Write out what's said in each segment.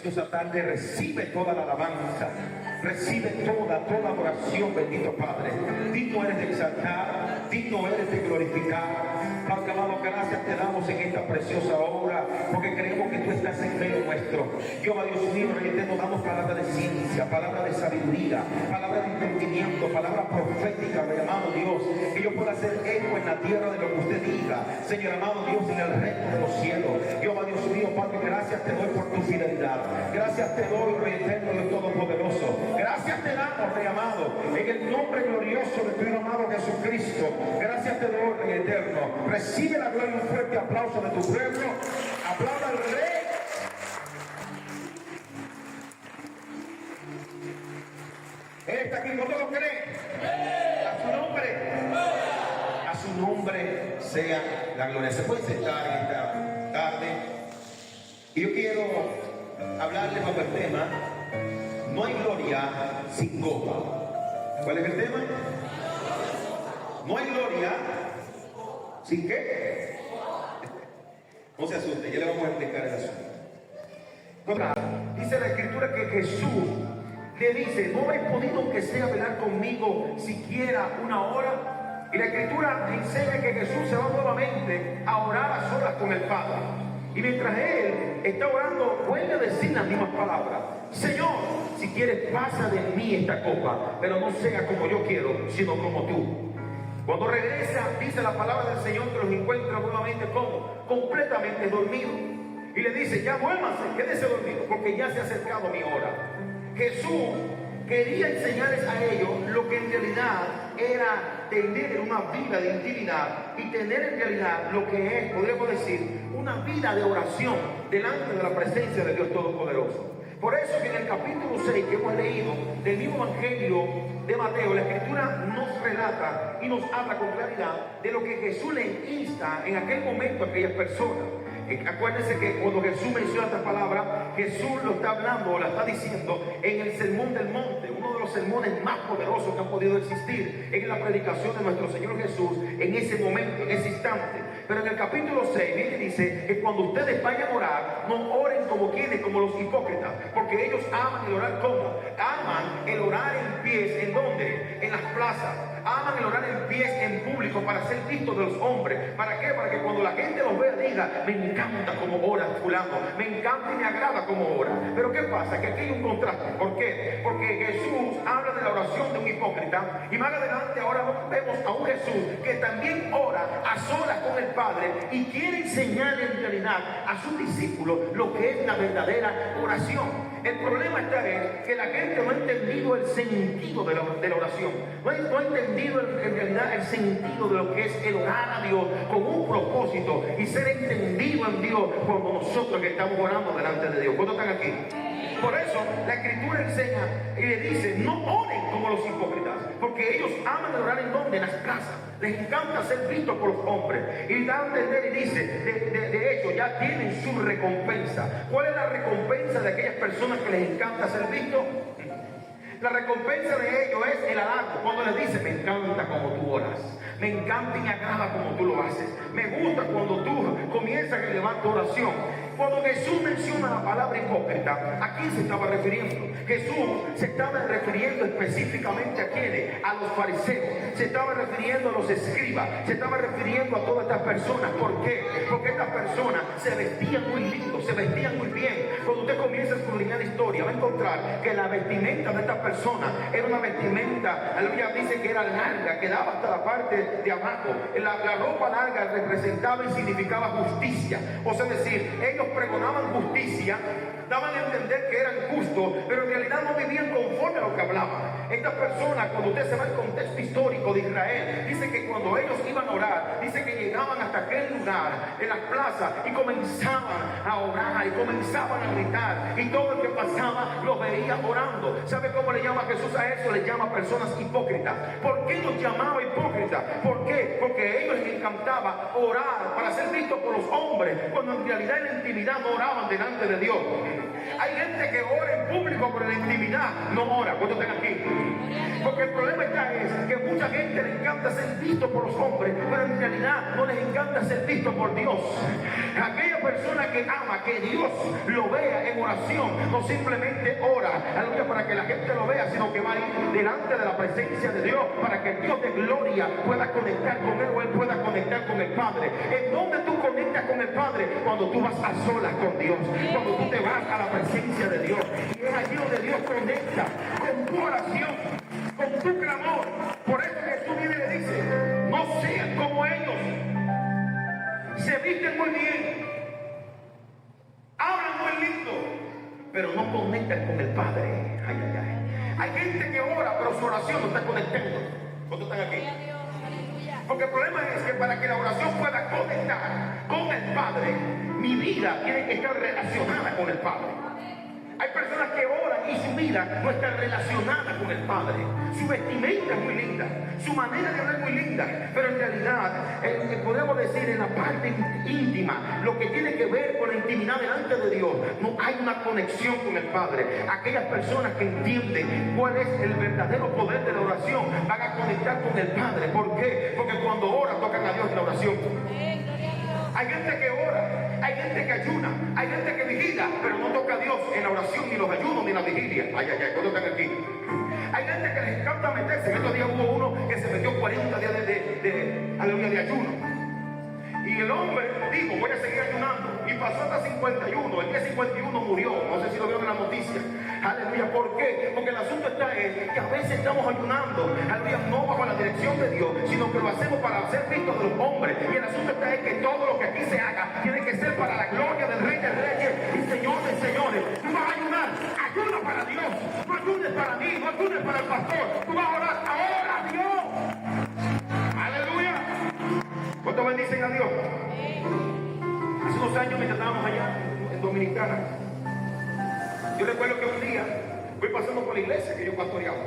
preciosa tarde recibe toda la alabanza, recibe toda adoración, bendito Padre. Digno eres de exaltar, digno eres de glorificar. Padre amado, gracias te damos en esta preciosa hora, porque creemos que tú estás en medio nuestro. Jehová Dios mío, nos damos palabra de ciencia, palabra de sabiduría, palabra de entendimiento, palabra profética, mi amado Dios, que yo pueda hacer eco en la tierra de lo que usted diga, Señor amado Dios, en el reino de los cielos. Jehová Dios mío, Padre, gracias te doy por tu fidelidad. Gracias te doy, Rey eterno, Dios todopoderoso. Gracias te damos, Rey amado, en el nombre glorioso de tu Hijo amado Jesucristo. Gracias te doy, Rey eterno. Recibe la gloria y un fuerte aplauso de tu pueblo. Aplauda al Rey. Él está aquí, ¿no te lo creen? A su nombre. A su nombre sea la gloria. Se puede sentar en esta tarde. Y yo quiero hablarles sobre el tema: no hay gloria sin copa. ¿Cuál es el tema? No hay gloria sin qué. No se asuste, ya le vamos a explicar el asunto. Dice la escritura que Jesús le dice: no habéis podido aunque sea velar conmigo siquiera una hora. Y la escritura enseña que Jesús se va nuevamente a orar a solas con el Padre. Y mientras él está orando, vuelve a decir las mismas palabras: Señor, si quieres, pasa de mí esta copa, pero no sea como yo quiero, sino como tú. Cuando regresa, dice la palabra del Señor que los encuentra nuevamente como completamente dormidos. Y le dice: ya duérmase, quédese dormido, porque ya se ha acercado mi hora. Jesús quería enseñarles a ellos lo que en realidad era tener una vida de intimidad y tener en realidad lo que es, podríamos decir, una vida de oración delante de la presencia de Dios Todopoderoso. Por eso que en el capítulo 6 que hemos leído del mismo Evangelio de Mateo, la Escritura nos relata y nos habla con claridad de lo que Jesús le insta en aquel momento a aquellas personas. Acuérdense que cuando Jesús menciona esta palabra, Jesús lo está hablando o la está diciendo en el Sermón del Monte, uno de los sermones más poderosos que han podido existir en la predicación de nuestro Señor Jesús en ese momento, en ese instante. Pero en el capítulo 6 viene y dice que cuando ustedes vayan a orar, no oren como quienes, como los hipócritas, porque ellos aman el orar como, aman el orar en pies, ¿en dónde? En las plazas. Aman el orar en pies en público para ser vistos de los hombres. ¿Para qué? Para que cuando la gente los vea diga: me encanta como ora fulano, me encanta y me agrada como ora. Pero ¿qué pasa? Que aquí hay un contraste. ¿Por qué? Porque Jesús habla de la oración de un hipócrita, y más adelante ahora vemos a un Jesús que también ora a solas con el Padre y quiere enseñarle en realidad a sus discípulos lo que es la verdadera oración. El problema está en que la gente no ha entendido el sentido de la oración. No ha entendido en realidad el sentido de lo que es el orar a Dios con un propósito y ser entendido en Dios como nosotros que estamos orando delante de Dios. ¿Cuántos están aquí? Por eso la Escritura enseña y le dice: no oren como los hipócritas, porque ellos aman el orar en donde, en las casas. Les encanta ser vistos por los hombres. Y da a entender y dice: de hecho ya tienen su recompensa. ¿Cuál es la recompensa de aquellas personas que les encanta ser vistos? La recompensa de ellos es el halago. Cuando les dice: me encanta como tú oras, me encanta y me agrada como tú lo haces, me gusta cuando tú comienzas a elevar tu oración. Cuando Jesús menciona la palabra hipócrita, ¿a quién se estaba refiriendo? Jesús se estaba refiriendo específicamente a quiénes, a los fariseos, se estaba refiriendo a los escribas, se estaba refiriendo a todas estas personas. ¿Por qué? Porque estas personas se vestían muy lindo, se vestían muy bien. Cuando usted comienza a escudriñar la historia, va a encontrar que la vestimenta de estas personas era una vestimenta, la Biblia dice que era larga, que daba hasta la parte de abajo. La ropa larga representaba y significaba justicia, o sea, decir, ellos pregonaban justicia, daban a entender que eran justos, pero en realidad no vivían conforme a lo que hablaban. Estas personas, cuando usted se va al contexto histórico de Israel, dice que cuando ellos iban a orar, dice que llegaban hasta aquel lugar, en las plazas, y comenzaban a orar, y comenzaban a gritar, y todo el que pasaba los veía orando. ¿Sabe cómo le llama Jesús a eso? Le llama personas hipócritas. ¿Por qué los llamaba hipócritas? ¿Por qué? Porque a ellos les encantaba orar para ser vistos por los hombres, cuando en realidad en la intimidad no oraban delante de Dios. Hay gente que ora en público, pero en la intimidad no ora. ¿Cuántos están aquí? Porque el problema está es que mucha gente le encanta ser visto por los hombres, pero en realidad no les encanta ser visto por Dios. Aquellas persona que ama que Dios lo vea en oración, no simplemente ora, aleluya, para que la gente lo vea, sino que va a ir delante de la presencia de Dios para que el Dios de gloria pueda conectar con él o él pueda conectar con el Padre. ¿En dónde tú conectas con el Padre? Cuando tú vas a solas con Dios, cuando tú te vas a la presencia de Dios, y es allí donde Dios conecta con tu oración, con tu clamor. Por eso Jesús viene y le dice: no sean como ellos, se visten muy bien, hablan muy lindo, pero no conectan con el Padre. Ay, ay, ay. Hay gente que ora, pero su oración no está conectando. ¿Cuántos están aquí? Porque el problema es que para que la oración pueda conectar con el Padre, mi vida tiene que estar relacionada con el Padre. Hay personas que oran y su vida no está relacionada con el Padre. Su vestimenta es muy linda, su manera de hablar es muy linda, pero en realidad, podemos decir, en la parte íntima, lo que tiene que ver con la intimidad delante de Dios, no hay una conexión con el Padre. Aquellas personas que entienden cuál es el verdadero poder de la oración van a conectar con el Padre. ¿Por qué? Porque cuando oran tocan a Dios en la oración. Hay gente que ora, hay gente que ayuna, hay gente que vigila, pero no toca a Dios en la oración, ni los ayunos, ni la vigilia. Ay, ay, ay, ¿cuándo están aquí? Hay gente que les encanta meterse. En estos días hubo uno que se metió 40 días de ayuno. Y el hombre dijo: voy a seguir ayunando. Y pasó hasta 51. El día 51 murió. No sé si lo vieron en la noticia. Aleluya. ¿Por qué? Porque el asunto está en que a veces estamos ayunando, aleluya, no bajo la dirección de Dios, sino que lo hacemos para ser vistos de los hombres. Y el asunto está en que todo lo que aquí se haga tiene que ser para la gloria del Rey de Reyes y Señor de Señores. Tú vas a ayunar, ayuna para Dios. No ayunes para mí, no ayunes para el pastor. Tú vas a orar, ahora a Dios. Aleluya. ¿Cuántos bendicen a Dios? Hace unos años, mientras estábamos allá en Dominicana, yo recuerdo que un día fui pasando por la iglesia que yo pastoreaba,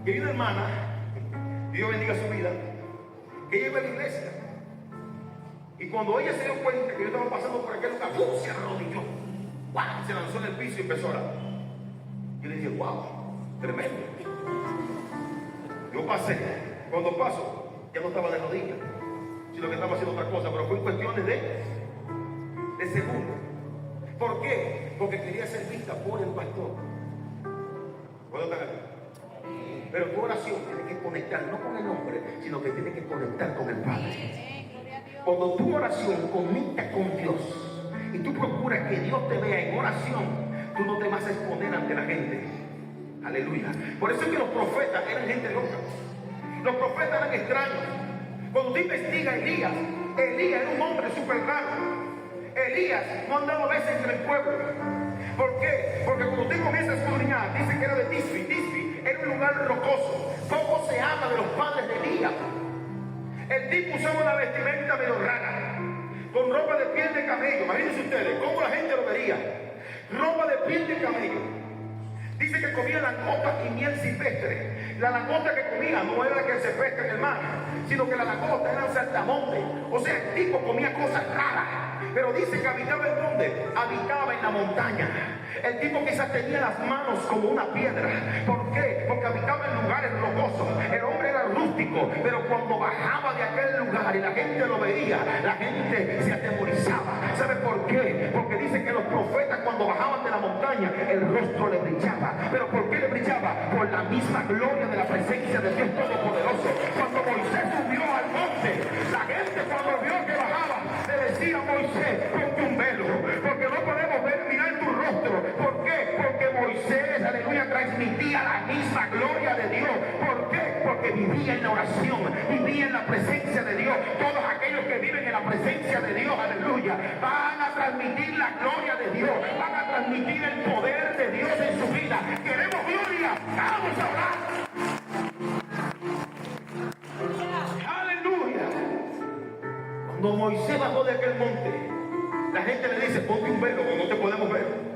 y hay una hermana, Dios bendiga su vida, que ella iba a la iglesia, y cuando ella se dio cuenta que yo estaba pasando por aquel lugar, se arrodilló, ¡wow!, se lanzó en el piso y empezó a orar. Yo le dije: wow, tremendo. Yo pasé, cuando paso ya no estaba de rodillas, sino que estaba haciendo otra cosa, pero fue en cuestiones de segundos. ¿Por qué? Porque quería ser vista por el pastor. ¿Puedo estar aquí? Pero tu oración tiene que conectar no con el hombre, sino que tiene que conectar con el Padre. Cuando tu oración conecta con Dios y tú procuras que Dios te vea en oración, tú no te vas a exponer ante la gente. Aleluya. Por eso es que los profetas eran gente loca. Los profetas eran extraños. Cuando tú investigas a Elías era un hombre súper raro. Elías no andaba a veces entre el pueblo. ¿Por qué? Porque cuando usted comienza a escudriñar, dice que era de Tisbi. Tisbi era un lugar rocoso. Poco se habla de los padres de Elías. El tipo usaba una vestimenta medio rara, con ropa de piel de camello. Imagínense ustedes cómo la gente lo vería. Ropa de piel de camello. Dice que comía langosta y miel silvestre. La langosta que comía no era la que se pesca en el mar, sino que la langosta era un saltamonte. O sea, el tipo comía cosas raras. Pero dice que habitaba en donde? Habitaba en la montaña. El tipo quizás tenía las manos como una piedra. ¿Por qué? Porque habitaba en lugares rocosos. El hombre era rústico, pero cuando bajaba de aquel lugar y la gente lo veía, la gente se atemorizaba. ¿Sabe por qué? Porque dice que los profetas cuando bajaban de la montaña, el rostro le brillaba. ¿Pero por qué le brillaba? Por la misma gloria de la presencia de Dios Todopoderoso. Cuando Moisés subió al monte, la gente cuando vio que bajaba, le decía: Moisés, ponte un velo, porque no podemos mirar tu rostro. ¿Por qué? Porque Moisés, aleluya, transmitía la misma gloria de Dios. ¿Por qué? Porque vivía en la oración, vivía en la presencia de Dios. Todos aquellos que viven en la presencia de Dios, aleluya, van a transmitir la gloria de Dios, van a transmitir el poder de Dios en su vida. ¿Queremos gloria? Vamos a orar. Aleluya. Cuando Moisés bajó de aquel monte, la gente le dice: ponte un velo, porque no te podemos ver.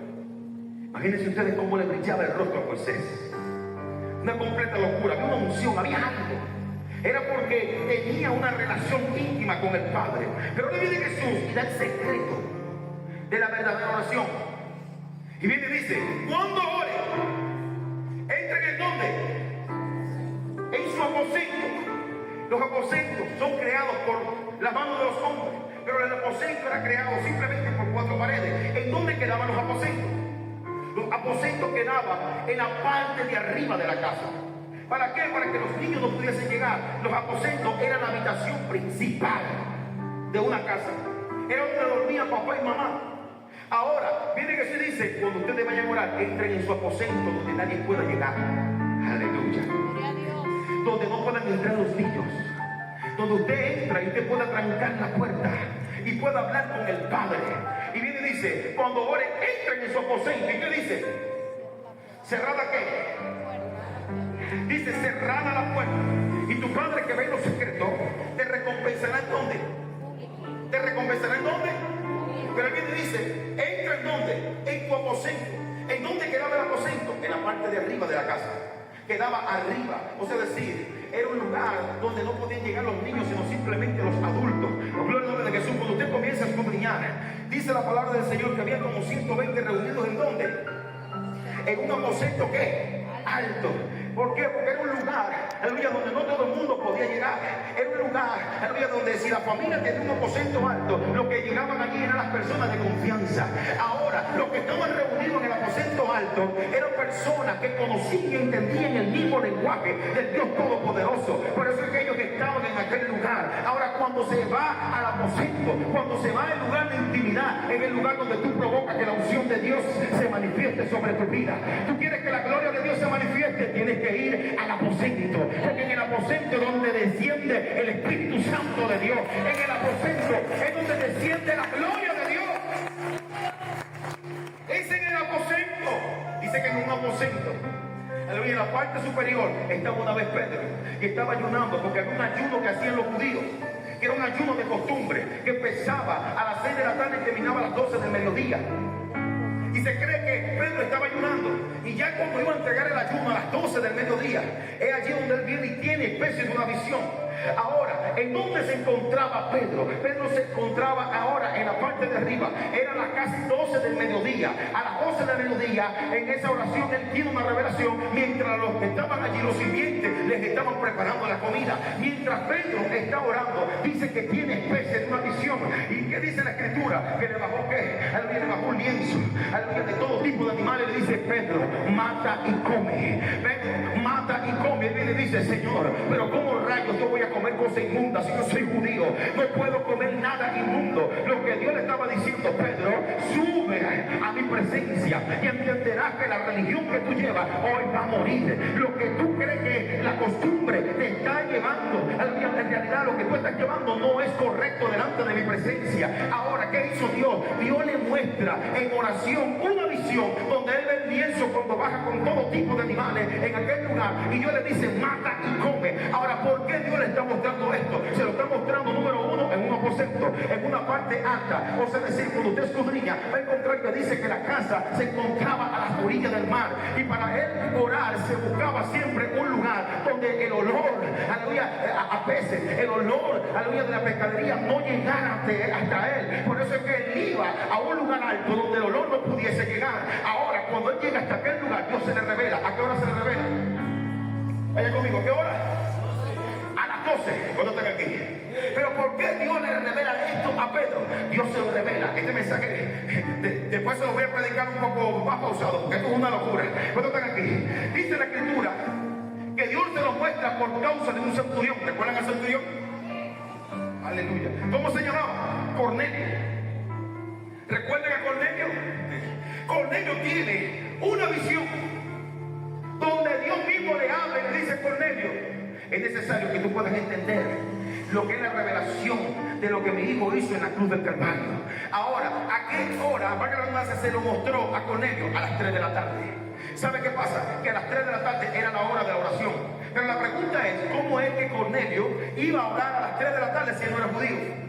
Imagínense ustedes cómo le brillaba el rostro a Moisés. Una completa locura, había una unción, había algo. Era porque tenía una relación íntima con el Padre. Pero ahora viene Jesús y da el secreto de la verdadera oración. Y viene y dice: cuando oren, entren en ¿dónde? En su aposento. Los aposentos son creados por la mano de los hombres, pero el aposento era creado simplemente por 4 paredes. ¿En dónde quedaban los aposentos? Los aposentos quedaban en la parte de arriba de la casa. ¿Para qué? Para que los niños no pudiesen llegar. Los aposentos eran la habitación principal de una casa. Era donde dormían papá y mamá. Ahora, viene que se dice, cuando ustedes vayan a orar, entren en su aposento donde nadie pueda llegar. Aleluya. Donde no puedan entrar los niños. Donde usted entra y usted pueda trancar la puerta y pueda hablar con el Padre. Y viene y dice, cuando oren, entren en su aposento. ¿Y qué dice? ¿Cerrada qué? Dice, cerrada la puerta. Y tu Padre que ve en lo secreto, te recompensará en dónde. ¿Te recompensará en dónde? Pero él viene y dice, entra en dónde, en tu aposento. ¿En dónde quedaba el aposento? En la parte de arriba de la casa. Quedaba arriba, o sea decir, era un lugar donde no podían llegar los niños, sino simplemente los adultos. Gloria al nombre de Jesús. Cuando usted comienza a escudriñar, dice la palabra del Señor que había como 120 reunidos. ¿En dónde? En un aposento ¿qué? Alto. ¿Por qué? Porque era un lugar, aleluya, donde no todo el mundo podía llegar. Era un lugar, aleluya, donde si la familia tenía un aposento alto, los que llegaban allí eran las personas de confianza. Ahora, los que estaban reunidos en el aposento alto eran personas que conocían y entendían el mismo lenguaje del Dios Todopoderoso. Por eso es que ellos estaban en aquel lugar. Ahora, cuando se va al aposento, cuando se va al lugar de intimidad, en el lugar donde tú provocas que la unción de Dios se manifieste sobre tu vida. Tú quieres que la gloria de Dios se manifieste, tienes que ir al aposento, porque en el aposento es donde desciende el Espíritu Santo de Dios. En el aposento es donde desciende la gloria de Dios. Es en el aposento. Dice que en un aposento, aleluya, en la parte superior estaba una vez Pedro, que estaba ayunando, porque había un ayuno que hacían los judíos, que era un ayuno de costumbre, que empezaba a las 6 de la tarde y terminaba a las 12 del mediodía. Y se cree que Pedro estaba ayunando. Y ya cuando iba a entregar el ayuno a las 12 del mediodía, es allí donde él viene y tiene especie de una visión. Ahora, ¿en dónde se encontraba Pedro? Pedro se encontraba ahora en la parte de arriba. Eran las casi 12 del mediodía. A las 12 del mediodía, en esa oración, él tiene una revelación. Mientras los que estaban allí, los sirvientes, les estaban preparando la comida. Mientras Pedro está orando, dice que tiene especie de una visión. ¿Y qué dice la Escritura? Que le bajó ¿qué? Aleluya, le bajó un lienzo. Aleluya, de todo tipo de animales. Le dice, Pedro, mata y come. Pedro, mata y come. Él le dice, Señor, pero ¿cómo rayos yo voy a comer cosas inmundas si yo soy judío? No puedo comer nada inmundo. Lo que Dios le estaba diciendo, Pedro, sube a mi presencia y entenderás que la religión que tú llevas hoy va a morir. Lo que tú crees que la costumbre te está llevando, en realidad lo que tú estás llevando no es correcto delante de mi presencia. Ahora, ¿qué hizo Dios? Dios le muestra en oración una visión donde él ve el lienzo cuando baja con todo tipo de animales en aquel lugar, y Dios le dice, mata y come. Ahora, ¿por qué Dios le está mostrando esto? Se lo está mostrando, número uno, en un aposento, en una parte alta. O sea, decir, cuando usted escudriña, va a encontrar que dice que la casa se encontraba a las orillas del mar, y para él orar se buscaba siempre un lugar donde el olor, aleluya, a peces, el olor, aleluya, de la pescadería no llegara hasta él. Por eso es que él iba a un lugar alto donde el olor no pudiese llegar. Ahora, cuando él llega hasta aquel lugar, Dios se le revela. ¿A qué hora se le revela? Vaya conmigo, ¿a qué hora? A las 12, cuando están aquí. Pero ¿por qué Dios le revela esto a Pedro? Dios se lo revela. Este mensaje, después se lo voy a predicar un poco más pausado, porque esto es una locura. Cuando están aquí, dice la Escritura que Dios se lo muestra por causa de un centurión. ¿Recuerdan al centurión? Aleluya. ¿Cómo se llamaba? Cornelio. ¿Recuerdan a Cornelio? Cornelio tiene una visión donde Dios mismo le habla y le dice, Cornelio, es necesario que tú puedas entender lo que es la revelación de lo que mi hijo hizo en la cruz del Calvario. Ahora, ¿a qué hora? Para que la hermana se lo mostró a Cornelio a las 3 de la tarde. ¿Sabe qué pasa? Que a las 3 de la tarde era la hora de la oración. Pero la pregunta es, ¿cómo es que Cornelio iba a orar a las 3 de la tarde si él no era judío?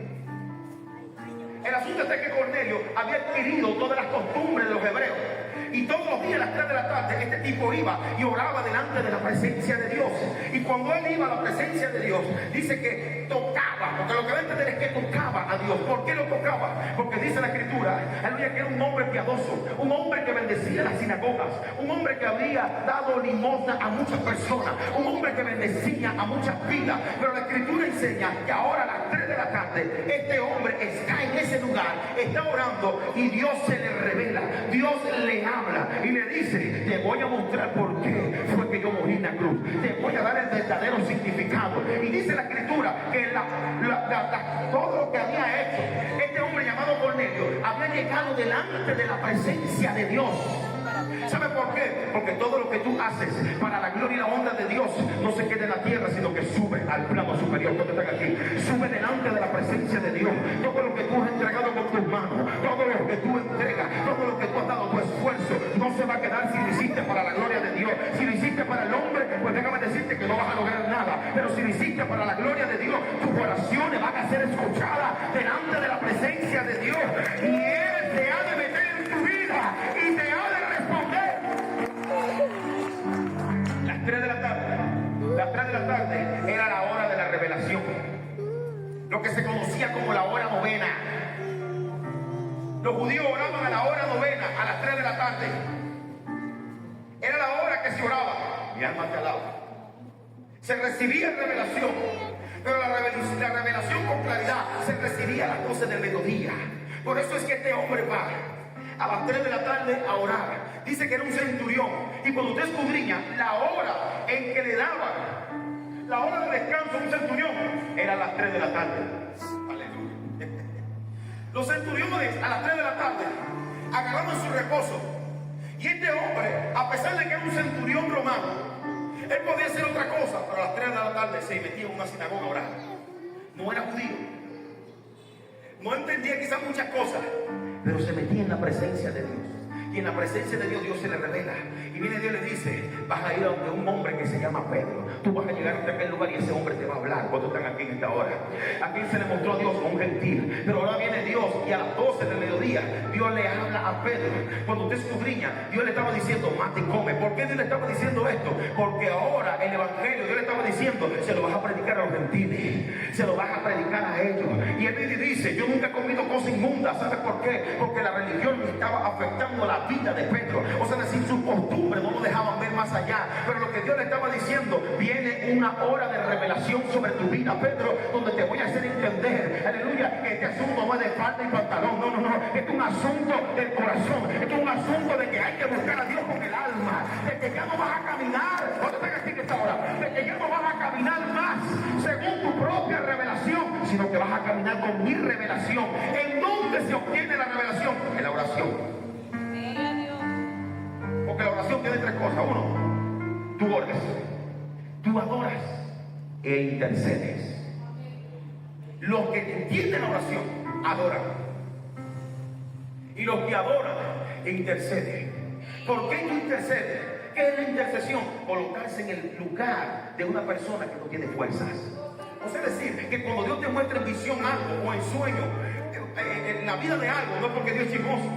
El asunto es que Cornelio había adquirido todas las costumbres de los hebreos. Y todos los días a las 3 de la tarde este tipo iba y oraba delante de la presencia de Dios. Y cuando él iba a la presencia de Dios, dice que tocaba, porque lo que va a entender es que tocaba a Dios. ¿Por qué lo tocaba? Porque dice la Escritura, aleluya, que era un hombre piadoso, un hombre que bendecía las sinagogas, un hombre que había dado limosna a muchas personas, un hombre que bendecía a muchas vidas. Pero la Escritura enseña que ahora a las 3 de la tarde, este hombre está en ese lugar, está orando y Dios se le revela, Dios le habla y le dice: te voy a mostrar por qué fue que yo morí en la cruz, te voy a dar el verdadero significado. Y dice la Escritura que todo lo que había hecho este hombre llamado Cornelio había llegado delante de la presencia de Dios. ¿Sabe por qué? Porque todo lo que tú haces para la gloria y la honra de Dios no se queda en la tierra, sino que sube al plano superior. ¿Cuántos están aquí? Sube delante de la presencia de Dios. Todo lo que tú has entregado con tus manos, todo lo que tú entregas, todo lo que tú has dado, tu esfuerzo, no se va a quedar si lo hiciste para la gloria de Dios. Si lo hiciste para el hombre, pues déjame decirte que no vas a lograr nada. Pero si lo hiciste para la gloria de Dios, tus oraciones van a ser escuchadas delante de la presencia de Dios. Y Él te ha de meter en tu vida y te ha de responder. Las 3 de la tarde, las 3 de la tarde era la hora de la revelación, lo que se conocía como la hora novena. Los judíos oraban a la hora novena, a las 3 de la tarde. Era la hora que se oraba. Mi alma te alaba. Se recibía revelación, pero la revelación con claridad se recibía a las 12 del mediodía. Por eso es que este hombre va a las 3 de la tarde a orar. Dice que era un centurión, y cuando usted escudriña la hora en que le daban la hora de descanso a un centurión, era a las 3 de la tarde. Aleluya. Los centuriones a las 3 de la tarde agarraban su reposo, y este hombre, a pesar de que era un centurión romano, él podía hacer otra cosa, pero a las 3 de la tarde se metía en una sinagoga a orar. No era judío, no entendía quizás muchas cosas, pero se metía en la presencia de Dios. Y en la presencia de Dios, Dios se le revela. Y viene Dios y le dice: vas a ir a donde un hombre que se llama Pedro. Tú vas a llegar hasta aquel lugar y ese hombre te va a hablar. ¿Cuántos están aquí en esta hora? Aquí se le mostró a Dios a un gentil. Pero ahora viene Dios y a las 12 del mediodía Dios le habla a Pedro. Cuando usted escudriña, Dios le estaba diciendo: mate y come. ¿Por qué Dios le estaba diciendo esto? Porque ahora el evangelio, Dios le estaba diciendo: se lo vas a predicar a los gentiles, se lo vas a predicar a ellos. Y él dice: yo nunca he comido cosas inmundas. ¿Sabe por qué? Porque la religión estaba afectando la vida de Pedro. O sea, decir, sus costumbres no lo dejaban ver más allá. Pero lo que Dios le estaba diciendo: viene una hora de revelación sobre tu vida, Pedro, donde te voy a hacer entender, aleluya, que este asunto no es de falda y pantalón. No, no, no. Este es un asunto del corazón. Este es un asunto de que hay que buscar a Dios con el alma. De que ya no vas a caminar. ¿Cuánto están aquí en esta hora? De que ya no vas a caminar más según tu propia revelación, sino que vas a caminar con mi revelación. ¿En dónde se obtiene la revelación? En la oración. Porque la oración tiene 3 cosas. 1, tú oras, tú adoras e intercedes. Los que entienden la oración adoran, y los que adoran interceden. ¿Por qué tú intercedes? ¿Qué es la intercesión? Colocarse en el lugar de una persona que no tiene fuerzas. O sea, decir que cuando Dios te muestra en visión algo o en sueño, en la vida de algo, no es porque Dios es chismoso.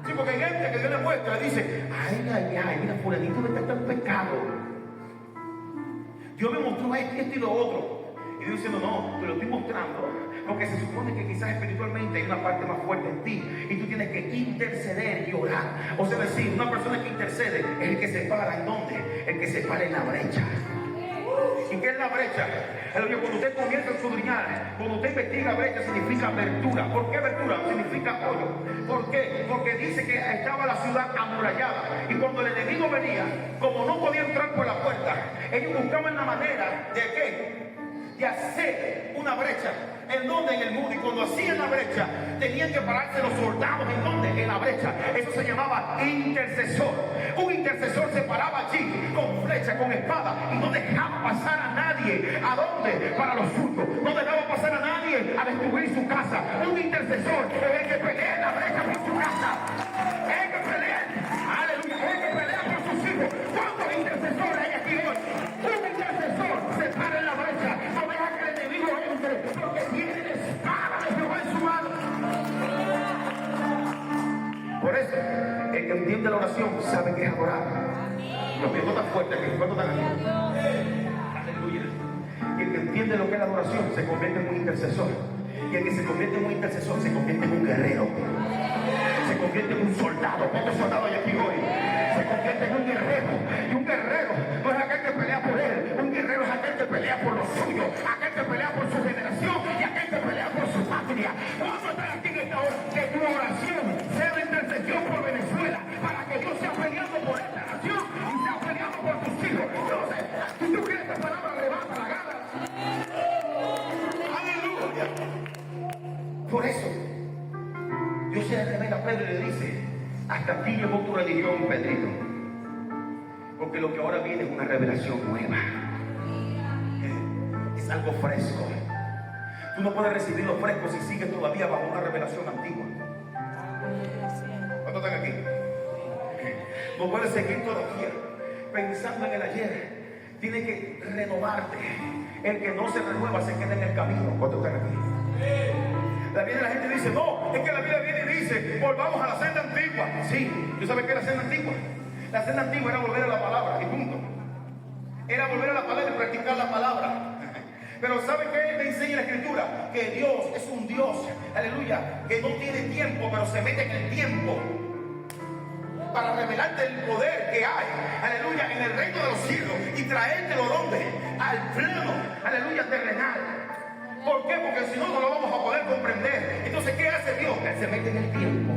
Sí, porque hay gente que Dios le muestra y dice: ay, ay, ay, mira, fulanito está en pecado. Dios me mostró esto y lo otro. Y Dios diciendo: no, te lo estoy mostrando porque se supone que quizás espiritualmente hay una parte más fuerte en ti y tú tienes que interceder y orar. O sea, decir, una persona que intercede es el que se para. ¿En dónde? El que se para en la brecha. ¿Y qué es la brecha? Cuando usted comienza a escudriñar, cuando usted investiga brecha, significa abertura. ¿Por qué abertura? Significa hoyo. ¿Por qué? Porque dice que estaba la ciudad amurallada, y cuando el enemigo venía, como no podía entrar por la puerta, ellos buscaban la manera de ¿qué? De hacer una brecha. ¿En dónde? En el muro. Y cuando hacían la brecha, tenían que pararse los soldados. ¿En dónde? En la brecha. Eso se llamaba intercesor. Un intercesor se paraba allí con flecha, con espada, y no dejaba pasar a nadie. ¿A dónde? Para los suyos. No dejaba pasar a nadie a destruir su casa. Un intercesor es el que pelea en la brecha por su casa. Es el que pelea. Aleluya. Es el que pelea por sus hijos. ¿Cuántos intercesores hay aquí hoy? Un intercesor se para en la brecha. No deja que el enemigo entre, porque tiene la espada de Jehová en su mano. Por eso, el que entiende la oración sabe que es adorar. Los pies no tan fuertes, que cuando están aquí. entiende lo que es la adoración, se convierte en un intercesor. Y el que se convierte en un intercesor se convierte en un guerrero. Se convierte en un soldado. ¿Cuántos soldados hay aquí hoy? Se convierte en un guerrero. Y un guerrero no es aquel que pelea por él. Un guerrero es aquel que pelea por lo suyo, aquel que pelea por su generación y aquel que pelea por su patria. Vamos a estar aquí en esta hora. Que tu oración sea de intercesión por Venezuela, para que Dios sea peleando por esta nación y sea peleando por tus hijos. Entonces, si tú quieres esta palabra, levanta la gana. Aleluya. Por eso Dios se le revela a Pedro y le dice: hasta aquí llegó tu religión, Pedrito, porque lo que ahora viene es una revelación nueva, es algo fresco. Tú no puedes recibir lo fresco si sigues todavía bajo una revelación antigua. ¿Cuántos están aquí? No puedes seguir todavía pensando en el ayer. Tienes que renovarte. El que no se renueva se queda en el camino. ¿Cuántos están aquí? La gente dice: no, es que la Biblia viene y dice: volvamos a la senda antigua. Sí, ¿tú sabes qué es la senda antigua? La senda antigua era volver a la palabra y punto. Era volver a la palabra y practicar la palabra. Pero ¿sabe qué me enseña la Escritura? Que Dios es un Dios, aleluya, que no tiene tiempo, pero se mete en el tiempo para revelarte el poder que hay, aleluya, en el reino de los cielos y traértelo ¿dónde? Al plano, aleluya, terrenal. ¿Por qué? Porque si no, no lo vamos a poder comprender. Entonces, ¿qué hace Dios? Él se mete en el tiempo,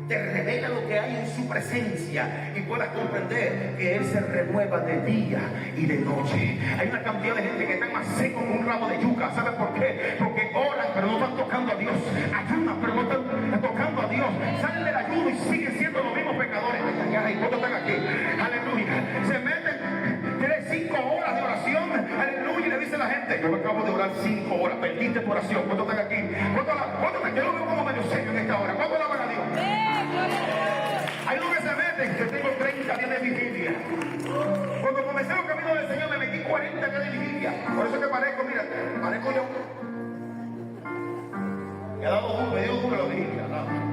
te revela lo que hay en su presencia y puedas comprender que Él se renueva de día y de noche. Hay una cantidad de gente que está más seco como un ramo de yuca. ¿Sabe por qué? Porque oran pero no están tocando a Dios, ayunan pero no están tocando a Dios, salen del ayuno y siguen siendo los mismos pecadores. ¿Y cuántos están aquí? Aleluya. Se meten, tienen 5 horas de oración, aleluya, y le dice a la gente: yo acabo de orar 5 horas, perdiste tu oración. ¿Cuántos están aquí? ¿Cuántos? Yo lo veo como medio serio en esta hora. ¿Cuántos alaban a Dios? Hay unos que se meten, que tengo 30 días de vigilia. Cuando comencé los caminos del Señor me metí 40 días de vigilia. Por eso que parezco, mira, parezco yo. Me ha dado me dio duro la vigilia, ¿no?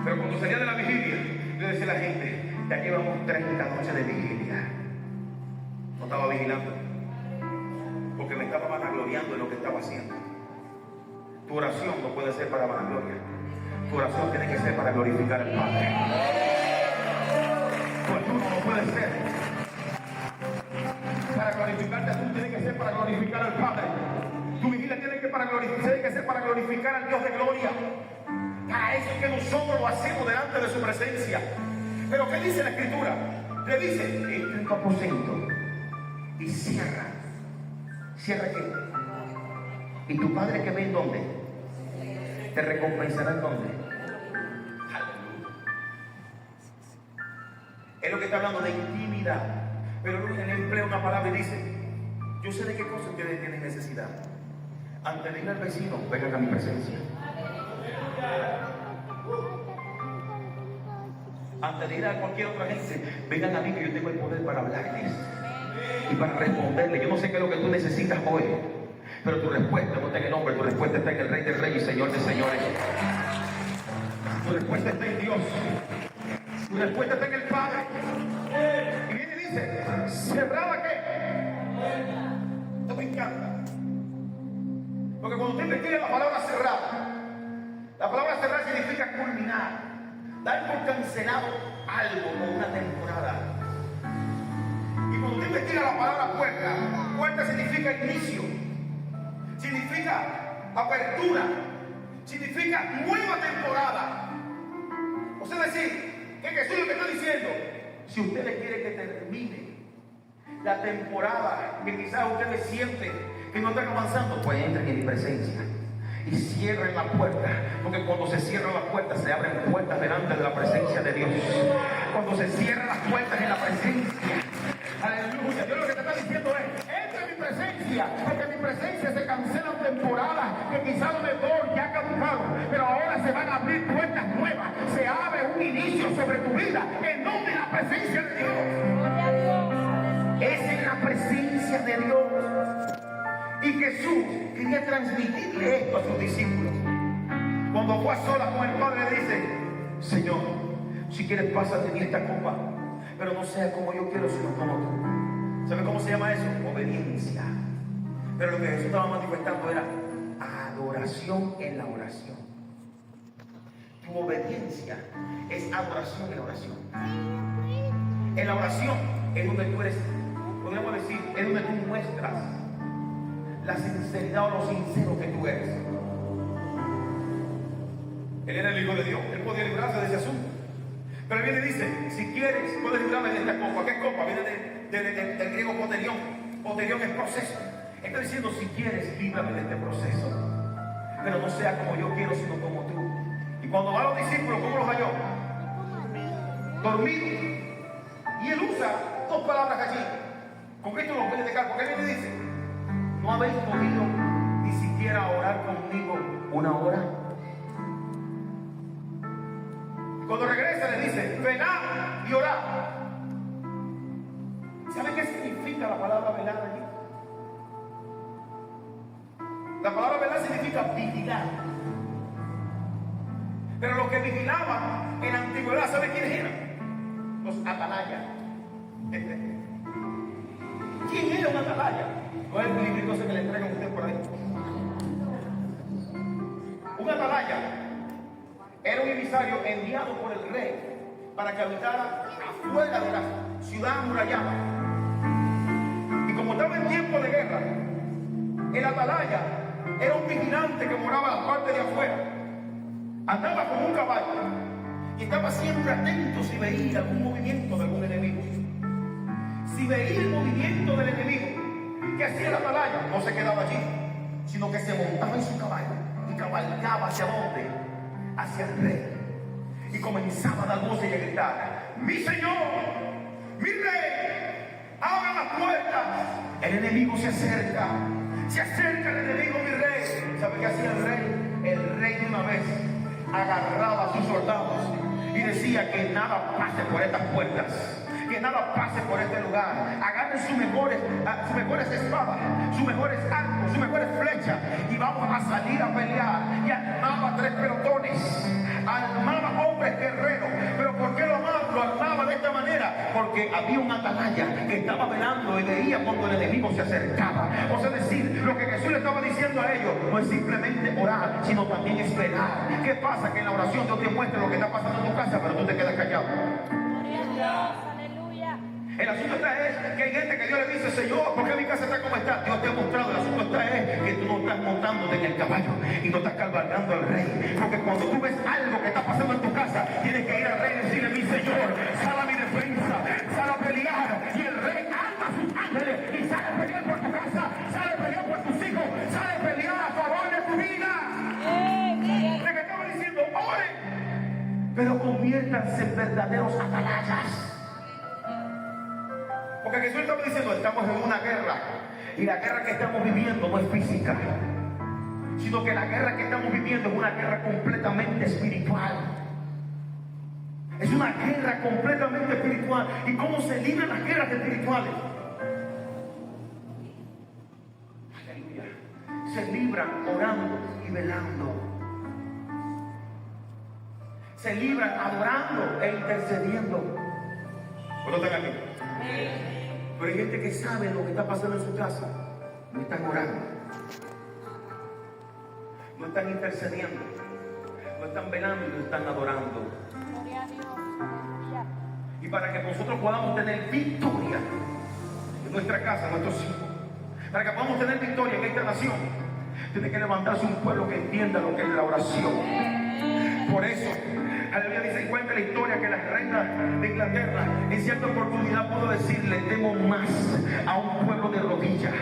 Pero cuando salía de la vigilia, yo decía a la gente: ya llevamos 30 noches de vigilia. No estaba vigilando, porque me estaba vanagloriando en lo que estaba haciendo. Tu oración no puede ser para vanagloria. Tu oración tiene que ser para glorificar al Padre. Tu ayuno no puede ser para glorificarte a tú, tiene que ser para glorificar al Padre. Tu vigilia tiene que ser para glorificar al Dios de gloria. Para eso es que nosotros lo hacemos delante de su presencia. Pero ¿qué dice la Escritura? Le dice: entra en tu aposento y cierra. ¿Cierra qué? ¿Y tu Padre que ve en dónde? Te recompensará en dónde. Aleluya. Es lo que está hablando de intimidad. Pero él emplea una palabra y dice: yo sé de qué cosas ustedes tienen necesidad. Antes de ir al vecino, vengan a mi presencia. Antes de ir a cualquier otra gente, vengan a mí, que yo tengo el poder para hablarles y para responderles. Yo no sé qué es lo que tú necesitas hoy, pero tu respuesta no está en el hombre, tu respuesta está en el Rey de Reyes y Señor de Señores. Tu respuesta está en Dios. Tu respuesta está en el Padre. Y viene y dice: ¿cerrada qué? Esto me encanta. Porque cuando usted investiga la palabra cerrada significa culminar, dar por cancelado algo con una temporada. Y cuando usted investiga la palabra puerta significa inicio, significa apertura, significa nueva temporada. O sea, decir, que Jesús lo que está diciendo: si ustedes quieren que termine la temporada que quizás ustedes sienten que no están avanzando, pues entren en mi presencia y cierren la puerta, porque cuando se cierran las puertas se abren puertas delante de la presencia de Dios. Cuando se cierran las puertas en la presencia, aleluya, Dios lo que te está diciendo es: entra en mi presencia, porque en mi presencia se cancelan temporadas que quizás lo mejor ya caducaron, pero ahora se van a abrir puertas nuevas, se abre un inicio sobre tu vida en nombre de la presencia de Dios. Es en la presencia de Dios. Y Jesús quería transmitirle esto a sus discípulos. Cuando fue a solas con el Padre, le dice: Señor, si quieres pasa de mí esta copa, pero no sea como yo quiero, sino como tú. ¿Sabe cómo se llama eso? Obediencia. Pero lo que Jesús estaba manifestando era adoración en la oración. Tu obediencia es adoración en la oración. En la oración es donde tú eres, podríamos decir, es donde tú muestras la sinceridad o lo sincero que tú eres. Él era el Hijo de Dios, él podía librarse de ese asunto. Pero él viene y dice, si quieres, puedes librarme de esta copa. ¿Qué copa? Viene del griego poterión. Poterión es proceso. Está diciendo, si quieres, líbrame de este proceso. Pero no sea como yo quiero, sino como tú. Y cuando va a los discípulos, ¿cómo los halló? Dormidos. Y él usa dos palabras allí. Con Cristo los voy a dejar. Porque él le dice, ¿no habéis podido ni siquiera orar conmigo una hora? Cuando regresa le dice, velad y orad. ¿Sabe qué significa la palabra velad allí? La palabra velar significa vigilar. Pero los que vigilaban en la antigüedad, ¿sabe quiénes eran? Los atalayas. ¿Quién era un atalaya? ¿Cuál es el librito ese que le entregan a usted por ahí? Un atalaya era un emisario enviado por el rey para que habitara afuera de la ciudad amurallada. Y como estaba en tiempo de guerra, el atalaya era un vigilante que moraba a la parte de afuera. Andaba como un caballo y estaba siempre atento si veía algún movimiento de algún enemigo. Si veía el movimiento del enemigo, ¿qué hacía el atalaya? No se quedaba allí, sino que se montaba en su caballo y cabalgaba hacia dónde, hacia el rey. Y comenzaba a dar voces y a gritar, mi señor, mi rey, abra las puertas. El enemigo se acerca el enemigo, mi rey. ¿Sabe qué hacía el rey? El rey de una vez agarraba a sus soldados y decía que nada pase por estas puertas, que nada pase por este lugar. Agarren sus mejores espadas, sus mejores arcos, sus mejores flechas y vamos a salir a pelear. Y armaba 3 pelotones, armaba hombres guerreros. ¿Pero por qué lo armaba de esta manera? Porque había un atalaya que estaba velando y veía cuando el enemigo se acercaba. O sea, decir, lo que Jesús le estaba diciendo a ellos no es simplemente orar, sino también esperar. ¿Qué pasa? Que en la oración Dios te muestra lo que está pasando en tu casa, pero tú te quedas callado. El asunto está es que hay gente que Dios le dice, Señor, ¿por qué mi casa está como está? Dios te ha mostrado. El asunto está es que tú no estás montándote en el caballo y no estás cabalgando al rey. Porque cuando tú ves algo que está pasando en tu casa, tienes que ir al rey y decirle, mi Señor, sal a mi defensa, sal a pelear. Y el rey alma a sus ángeles y sale a pelear por tu casa, sale a pelear por tus hijos, sale a pelear a favor de tu vida. Le que estaba diciendo, oren, pero conviértanse en verdaderos atalayas. Porque Jesús estaba diciendo, estamos en una guerra. Y la guerra que estamos viviendo no es física, sino que la guerra que estamos viviendo es una guerra completamente espiritual. Es una guerra completamente espiritual. ¿Y cómo se libran las guerras espirituales? Aleluya. Se libran orando y velando. Se libran adorando e intercediendo. ¿Cuántos están aquí? Pero hay gente que sabe lo que está pasando en su casa. No están orando, no están intercediendo, no están velando y no están adorando. Y para que nosotros podamos tener victoria en nuestra casa, en nuestros hijos, para que podamos tener victoria en esta nación, tiene que levantarse un pueblo que entienda lo que es la oración. Por eso aleluya, dice, cuenta la historia que la reina de Inglaterra en cierta oportunidad pudo decirle, temo más a un pueblo de rodillas,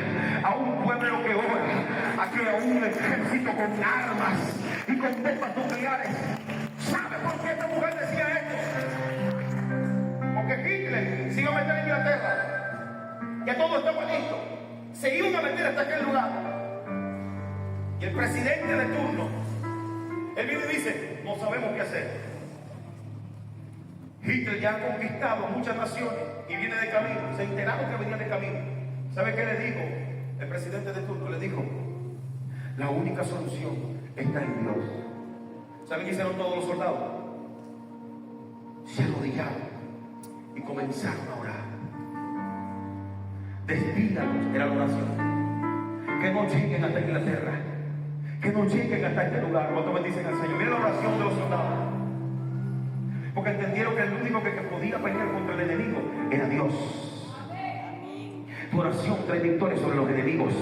a un pueblo que ora, a que a un ejército con armas y con bombas nucleares. ¿Sabe por qué esta mujer decía esto? Porque Hitler se iba a meter en Inglaterra, ya todo estaba listo, se iban a meter hasta aquel lugar, y el presidente de turno, él viene y dice, no sabemos qué hacer. Hitler ya ha conquistado muchas naciones y viene de camino. Se enteraron que venía de camino. ¿Sabe qué le dijo el presidente de turno? Le dijo, la única solución está en Dios. ¿Saben qué hicieron todos los soldados? Se arrodillaron y comenzaron a orar. Despídalos, era la oración. Que no lleguen hasta Inglaterra, que no lleguen hasta este lugar. ¿Cuánto bendicen al Señor? Mira la oración de los soldados, porque entendieron que el único que podía pelear contra el enemigo era Dios. Tu oración trae victoria sobre los enemigos.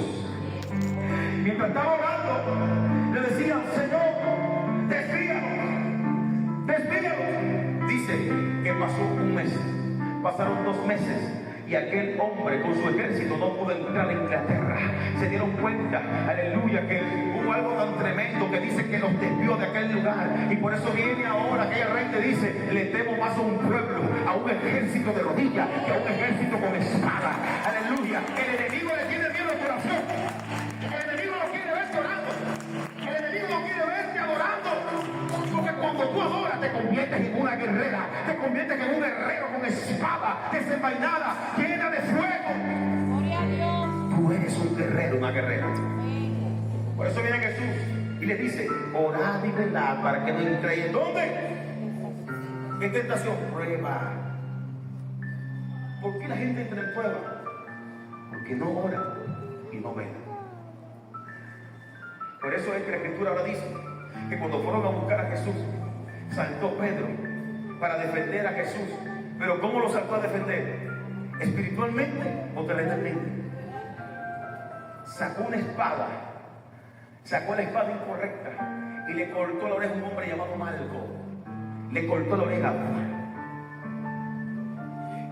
Mientras estaba orando, le decían: Señor, desvíalos, desvíalos. Dice que pasó un mes, pasaron 2 meses, y aquel hombre con su ejército no pudo entrar a Inglaterra. Se dieron cuenta, aleluya, que hubo algo tan tremendo que dice que los desvió de aquel lugar. Y por eso viene ahora aquel rey que dice: le temo más a un pueblo, a un ejército de rodillas, que a un ejército con espada. Aleluya. El enemigo le tiene miedo a tu oración. El enemigo no quiere verte orando. El enemigo no quiere verte adorando. Porque cuando tú adoras te conviertes en una guerrera, te conviertes en un guerrero con espada desenvainada, llena de fuego. Gloria a Dios. Tú eres un guerrero, una guerrera. Por eso viene Jesús y le dice: orad y velad para que no entréis. ¿En dónde? ¿Qué tentación? Prueba. ¿Por qué la gente entra en prueba? Porque no ora y no vela. Por eso es que la Escritura ahora dice que cuando fueron a buscar a Jesús, saltó Pedro para defender a Jesús. Pero ¿cómo lo saltó a defender? ¿Espiritualmente o terrenalmente? Sacó una espada, sacó la espada incorrecta y le cortó la oreja a un hombre llamado Malco. Le cortó la oreja.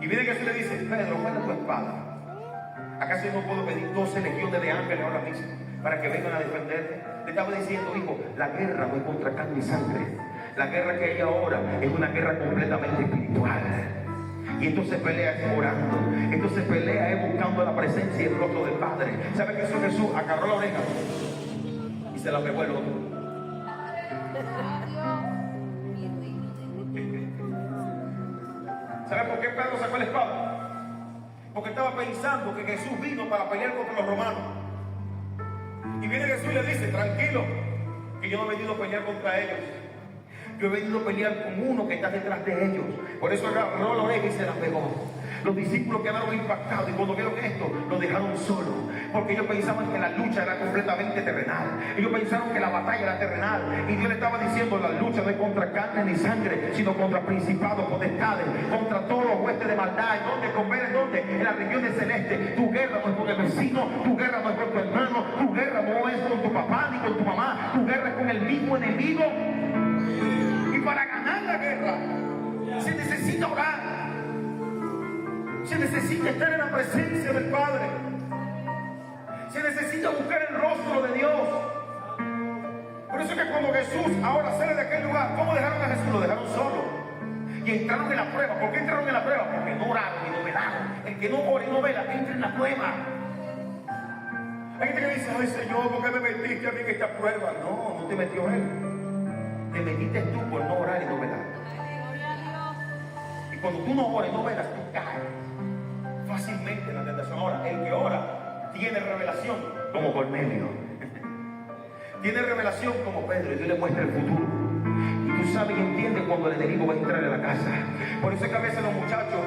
Y viene Jesús y le dice: Pedro, ¿cuál es tu espada? ¿Acaso yo no puedo pedir 12 legiones de ángeles ahora mismo para que vengan a defenderte? Le estaba diciendo: hijo, la guerra no es contra carne y sangre. La guerra que hay ahora es una guerra completamente espiritual. Y entonces pelea es orando, entonces pelea es buscando la presencia y el rostro del Padre. ¿Sabe qué hizo Jesús? Agarró la oreja y se la pegó el otro. ¿Sabe por qué Pedro sacó la espada? Porque estaba pensando que Jesús vino para pelear contra los romanos. Y viene Jesús y le dice: tranquilo, que yo no he venido a pelear contra ellos. Yo he venido a pelear con uno que está detrás de ellos. Por eso agarró la oreja y se la pegó. Los discípulos quedaron impactados y cuando vieron esto, lo dejaron solo. Porque ellos pensaban que la lucha era completamente terrenal. Ellos pensaron que la batalla era terrenal. Y Dios le estaba diciendo: la lucha no es contra carne ni sangre, sino contra principados, potestades, contra todos los huestes de maldad. ¿En dónde comer? ¿En dónde? En las regiones celestes. Tu guerra no es con el vecino, tu guerra no es con tu hermano, tu guerra no es con tu papá ni con tu mamá. Tu guerra es con el mismo enemigo. Y para ganar la guerra se necesita orar, se necesita estar en la presencia del Padre, se necesita buscar el rostro de Dios. Por eso es que cuando Jesús ahora sale de aquel lugar, ¿cómo dejaron a Jesús? Lo dejaron solo y entraron en la prueba. ¿Por qué entraron en la prueba? Porque no oraron y no velaron. El que no ora y no vela entra en la prueba. Hay gente que dice: ay Señor, ¿por qué me metiste a mí en esta prueba? No, no te metió Él. Te metiste tú por no orar y no velar. Y cuando tú no oras y no velas, tú caes fácilmente en la tentación. Ahora, el que ora tiene revelación como Cornelio. Tiene revelación como Pedro y Dios le muestra el futuro. Y tú sabes y entiendes cuando el enemigo va a entrar en la casa. Por eso es que a veces los muchachos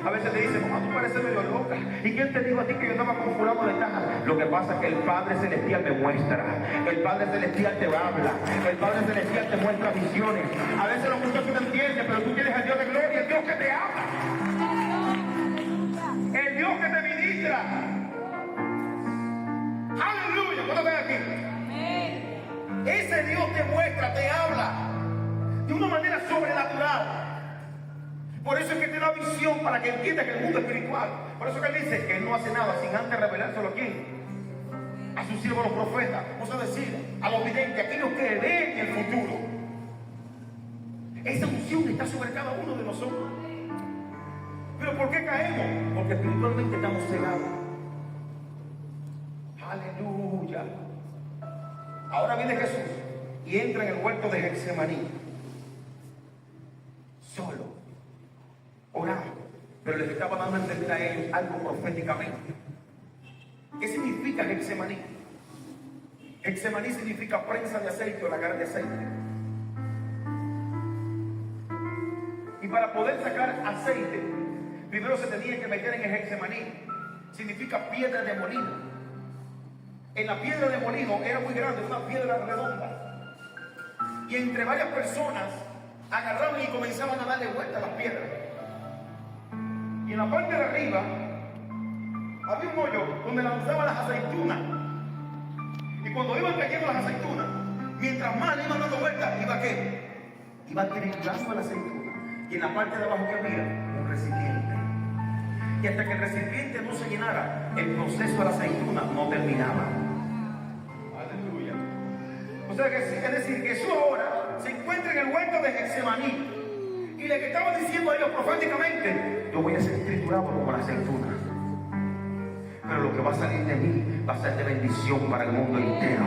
a veces te dicen: mamá, tú pareces medio loca. ¿Y quién te dijo a ti que yo estaba con fulano de tal? Lo que pasa es que el Padre Celestial me muestra. El Padre Celestial te habla. El Padre Celestial te muestra visiones. A veces los muchachos no entienden, pero tú tienes al Dios de gloria, el Dios que te habla, el Dios que te ministra. Aleluya. ¿Cuánto ven aquí? Ese Dios te muestra, te habla de una manera sobrenatural. Por eso es que te da visión para que entiendas que el mundo espiritual. Por eso es que él dice que él no hace nada sin antes revelárselo a quién. A sus siervos los profetas. Vamos a decir, a los videntes, aquellos que ven el futuro. Esa unción está sobre cada uno de nosotros. ¿Pero por qué caemos? Porque espiritualmente estamos cegados. Aleluya. Ahora viene Jesús y entra en el huerto de Getsemaní. Solo. Orando, pero les estaba dando a entender a ellos algo proféticamente. ¿Qué significa Getsemaní? Getsemaní significa prensa de aceite o lagar de aceite. Y para poder sacar aceite, primero se tenía que meter en el Getsemaní significa piedra de molino. En la piedra de molino era muy grande, una piedra redonda. Y entre varias personas agarraban y comenzaban a darle vuelta a las piedras. Y en la parte de arriba había un hoyo donde lanzaban las aceitunas. Y cuando iban cayendo las aceitunas, mientras más le iban dando vueltas, ¿iba qué? Iba triturando la aceituna. Y en la parte de abajo que había un recipiente. Y hasta que el recipiente no se llenara, el proceso de la aceituna no terminaba. Aleluya. O sea que es decir, Jesús ahora se encuentra en el huerto de Getsemaní. Y le estaba diciendo a ellos proféticamente: yo voy a ser triturado como la aceituna, pero lo que va a salir de mí va a ser de bendición para el mundo entero.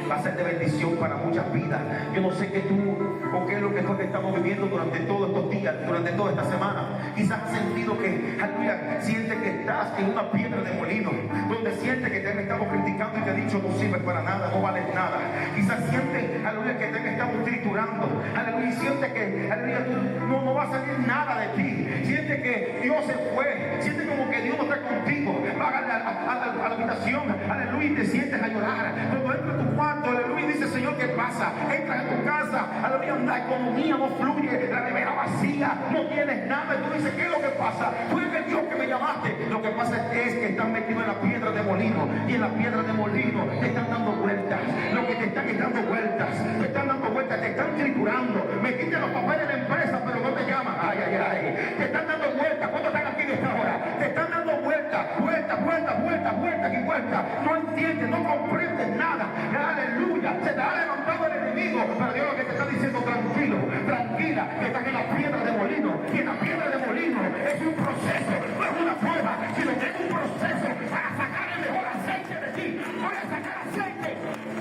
Va a ser de bendición para muchas vidas. Yo no sé qué tú o qué es lo que estamos viviendo durante todos estos días, durante toda esta semana. Quizás has sentido que, aleluya, sientes que estás en una piedra de molino, donde sientes que te han estado criticando y te han dicho no sirves para nada, no vales nada. Quizás sientes, aleluya, que te han estado triturando, aleluya, y sientes que, aleluya, no va a salir nada de ti. Sientes que Dios se fue, sientes como que Dios no está contigo. Vas a la habitación, aleluya, y te sientes a llorar. Cuando entras a tu cuarto, aleluya, dice: Señor, ¿qué pasa? Entras a tu casa, aleluya, la economía no fluye, la nevera vacía, no tienes nada. Y tú dices: ¿qué es lo que pasa? Tú eres el Dios que me llamaste. Lo que pasa es que estás metido en la piedra de molino, y en la piedra de molino te están dando vueltas. Lo que te están dando vueltas, te están dando vueltas, te están triturando. Metiste los papeles de la empresa, pero no te llaman. Ay, ay, ay. Te están dando vueltas. ¿Cuántos están aquí en esta hora? Te están dando vueltas, vueltas, vueltas, vueltas, vueltas y vueltas. No entiendes, no comprendes nada. Aleluya. Se te ha levantado el enemigo, pero Dios lo que te está diciendo: tranquilo, tranquila, que estás en la piedra de molino. Y en la piedra de molino es un proceso, no es una prueba, sino que es un proceso para sacar el mejor aceite de ti. Voy a sacar aceite,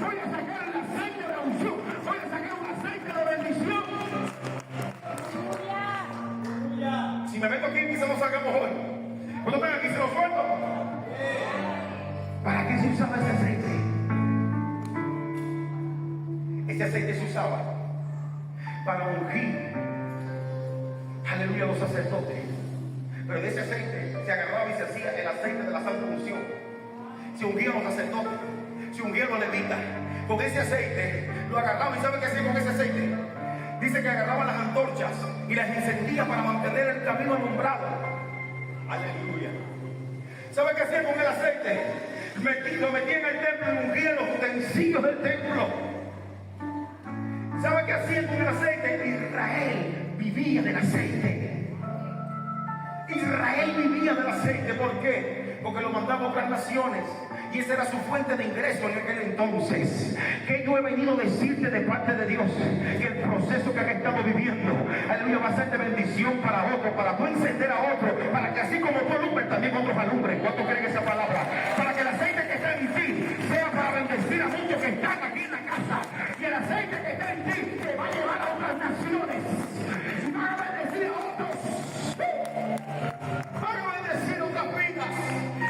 voy a sacar el aceite de unción, voy a sacar un aceite de bendición. Si me meto aquí, quizás no salgamos hoy. ¿Cuándo están aquí? ¿Se lo suelto? ¿Para qué se usaba ese aceite? Ese aceite se usaba para ungir, aleluya, a los sacerdotes. Pero de ese aceite se agarraba y se hacía el aceite de la santa unción. Se ungían los sacerdotes, se ungían los levitas. Con ese aceite lo agarraban. ¿Y saben qué hacían con ese aceite? Dice que agarraban las antorchas y las encendían para mantener el camino alumbrado. Aleluya. ¿Saben qué hacían con el aceite? Lo metían en el templo y ungían los utensilios del templo. ¿Saben qué hacían con el aceite? Israel vivía del aceite. Israel vivía del aceite. ¿Por qué? Porque lo mandaba a otras naciones. Y esa era su fuente de ingreso en aquel entonces. Que yo he venido a decirte de parte de Dios que el proceso que han estado viviendo, aleluya, va a ser de bendición para otros, para tú encender a otros, para que así como tú alumbres, también otros alumbren. ¿Cuánto creen esa palabra? Para que el aceite que está en ti sea para bendecir a muchos que están aquí en la casa. Y el aceite que está en ti te va a llevar a otras naciones. Va a bendecir a otros. Va a bendecir otras vidas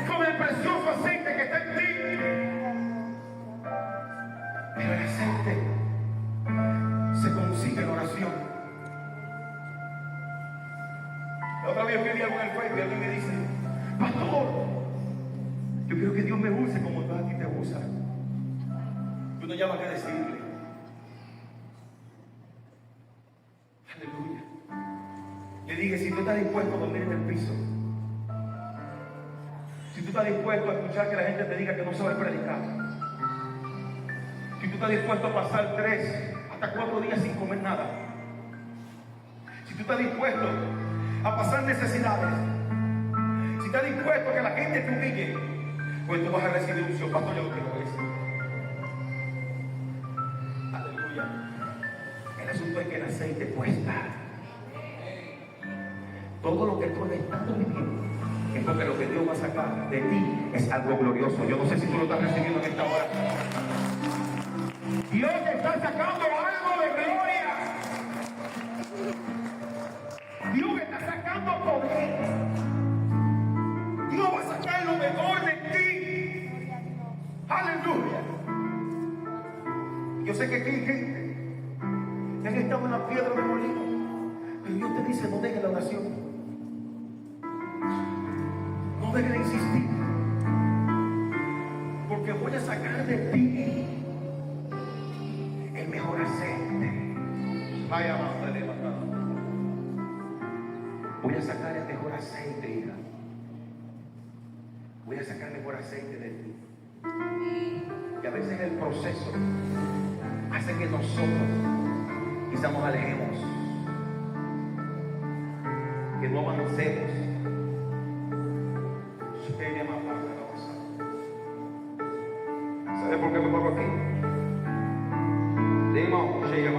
con el precioso aceite que está en ti. Pero el aceite se consigue en oración. La otra vez escribí algo en el Facebook y alguien me dice: pastor, yo quiero que Dios me use como Dios a ti te usa. Tú no llamas que decirle. Aleluya. Le dije: si tú estás dispuesto a dormir en el piso, si tú estás dispuesto a escuchar que la gente te diga que no sabes predicar, si tú estás dispuesto a pasar 3 hasta 4 días sin comer nada, si tú estás dispuesto a pasar necesidades, si estás dispuesto a que la gente te humille, pues tú vas a recibir unción. Pastor, yo lo quiero decir. Aleluya. El asunto es que el aceite cuesta. Todo lo que tú has estado viviendo es porque lo que Dios va a sacar de ti es algo glorioso. Yo no sé si tú lo estás recibiendo en esta hora. Dios te está sacando algo de gloria. Dios está sacando poder. Dios va a sacar lo mejor de ti. Aleluya. Yo sé que aquí hay gente que han estado en la piedra de molino, pero Dios te dice: no dejes la oración. No No dejes de insistir, porque voy a sacar de ti el mejor aceite. Vaya, voy a sacar el mejor aceite, hija. Voy a sacar el mejor aceite de ti. Y a veces el proceso hace que nosotros quizás nos alejemos, que no avancemos. ¿Sabe por qué me paro aquí?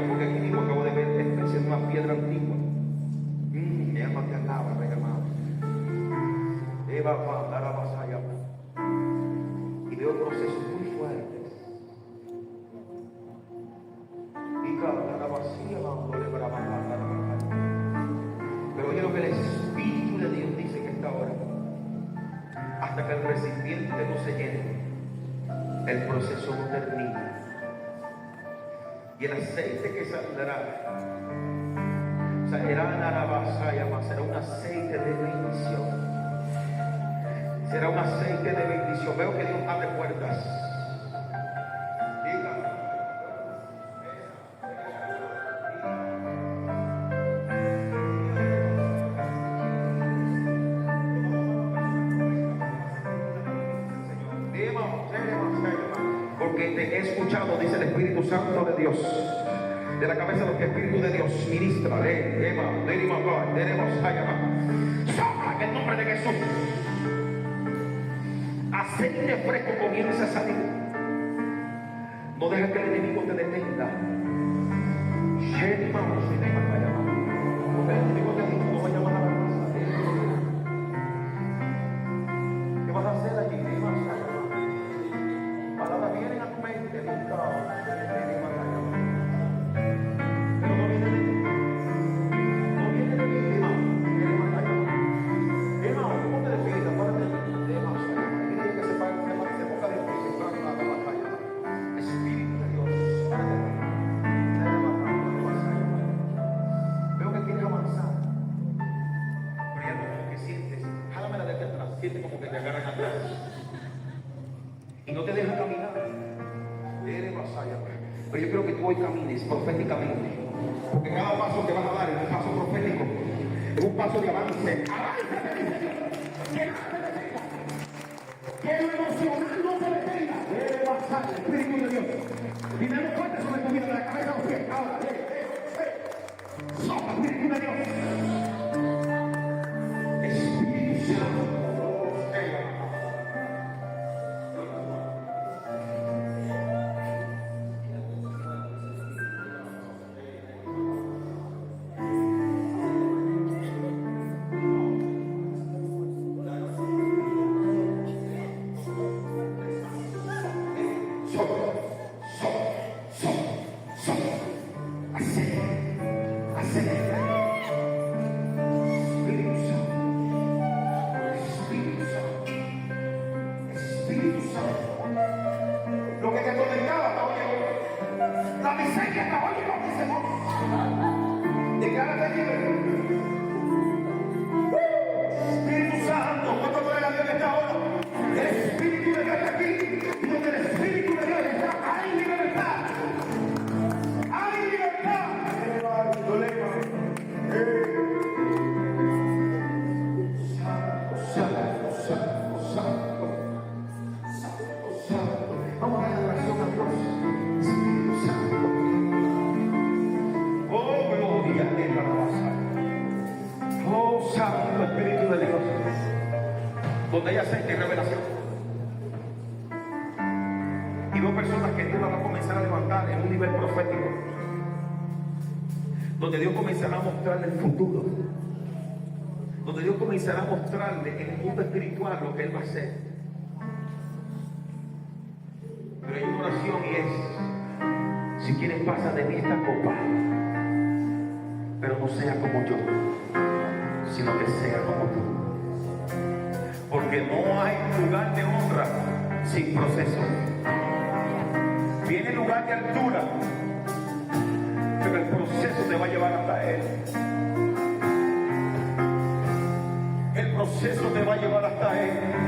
Porque aquí mismo acabo de ver especie de una piedra antigua. Ella te acaba, hermano. Y veo procesos muy fuertes. Y cada vacía dándole para bajar. Pero oye lo que el Espíritu de Dios dice en esta hora. Hasta que el recipiente no se llene, el proceso no termina. Y el aceite que saldrá, será un aceite de bendición. Será un aceite de bendición. Veo que Dios abre puertas. Porque te he escuchado, dice el Espíritu Santo de Dios. De la cabeza de los Espíritus de Dios ministra. Sopla en el nombre de Jesús. Aceite fresco comienza a salir. No dejes que el enemigo te detenga. Porque el enemigo te dijo: no voy a llamar a la casa. ¿Qué vas a hacer allí? Palabras vienen a tu mente, pero no viene de ti. No viene de mí, hermano. ¿Cómo te defiendes? Acuérdate de Masaya. Tiene que se ponga de pie, se ponga la batalla. Espíritu de Dios, veo que quieres avanzar, pero ya como que sientes, jálamela desde atrás, sientes como que te agarran atrás y no te dejan caminar. Pero yo quiero que tú hoy camines proféticamente, porque cada paso que vas a dar es un paso profético, es un paso de avance. Que lo emocional no te detenga. Debe pasar el Espíritu de Dios. Y demos fuerte sobre tu vida, de la cabeza a los pies. Ahora, sopla, Espíritu de Dios. Espíritu Santo. Lo que te conectaba está oyendo. La miseria está oyendo. Declárate libre. Espíritu Santo, ¿cuánto puede la Dios en esta hora? El Espíritu de Dios está aquí. Y donde el Espíritu de Dios está, hay libertad. Hay libertad. Vamos a dar oración a Dios. Espíritu Santo. Oh, gloria a Dios. Oh, Santo Espíritu de Dios. Donde hay aceite y revelación. Y veo personas que Dios las va a comenzar a levantar en un nivel profético. Donde Dios comenzará a mostrarle el futuro. Donde Dios comenzará a mostrarle en el mundo espiritual lo que Él va a hacer. Pero hay una oración y es: si quieres, pasa de mí esta copa, pero no sea como yo, sino que sea como tú. Porque no hay lugar de honra sin proceso. Viene lugar de altura, pero el proceso te va a llevar hasta Él. El proceso te me va a llevar hasta Él.